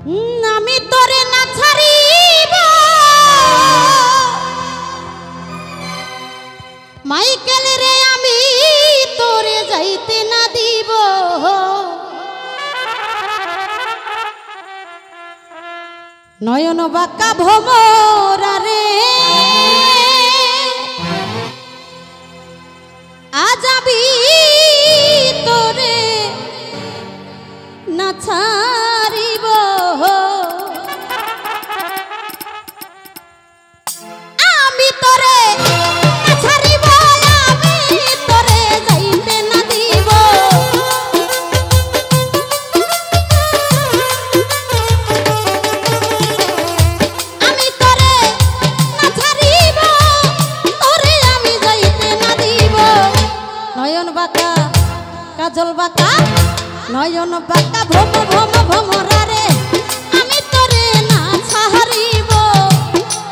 আমি তোরে না ছাড়িব মাইকেল রে, আমি তোরে যাইতে না দিব। নয়ন বাঁকা ভোমরা রে, আজ আমি তোরে না ছাড়িব। আমি তোরে না ছাড়িব, আমি তোরে যাইতে না দিব। আমি তোরে না ছাড়িব, তোরে আমি যাইতে না দিব। নয়ন বাঁকা কাজল বাঁকা, নয়ন বাঁকা ভোম ভোম ভোমরা রে, আমি তোরে না ছাড়িব।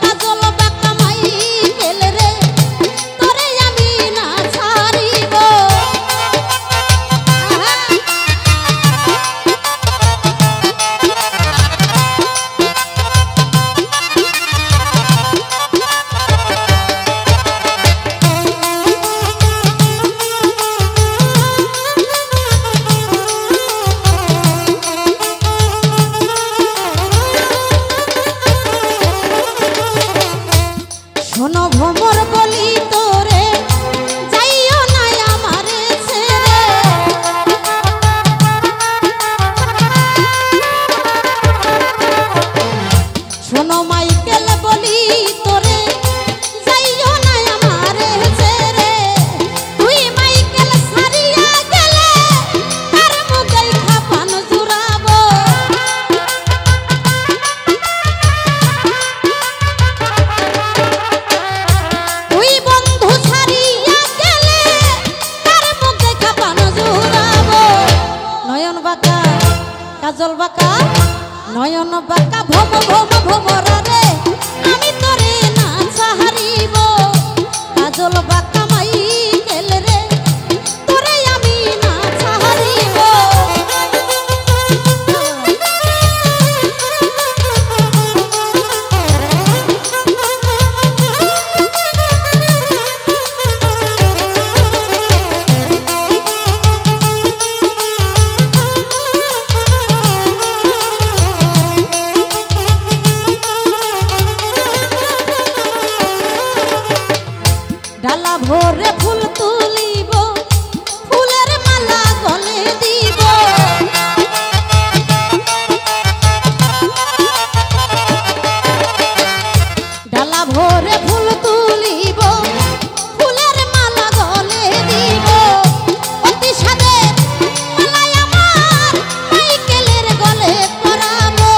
কাজল বাঁকা মাইকেল রে, তোরে আমি না ছাড়িব। শোনো ভোমর বলি তোরে, যাইও না আমারে ছেড়ে। শোনো মাইকেল বলি তোরে, যাইও না আমারে ছেড়ে। তুই মাইকেল ছাড়িয়া গেলে তার মুখে খাপান জুড়াবো। তুই বন্ধু ছাড়িয়া গেলে তার মুখে খাপান জুড়াবো। নয়ন বাঁকা কাজল বাঁকা, নয়ন বাঁকা ভোম ভোম ভোমরা রে, আমি তোরে না ছাড়িব। কাজল বাঁকা মাইকেল রে, তোরে আমি না ছাড়িব। ডালা ভরে ফুল তুলিব, ফুলের মালা গলে দিব। ডালা ভরে ফুল তুলিব, ফুলের মালা গলে দিব। অতি সাদে মালাই আমার মাইকেলের গলে পরাবো।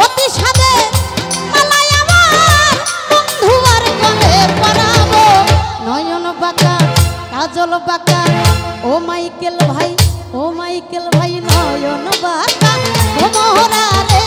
অতি সাদে মালাই আমার বন্ধুয়ার গলে পরাবো। নয়ন বাঁকা কাজল বাঁকা, ও মাইকেল ভাই, ও মাইকেল ভাই, নয়ন বাঁকা ভোমরা রে,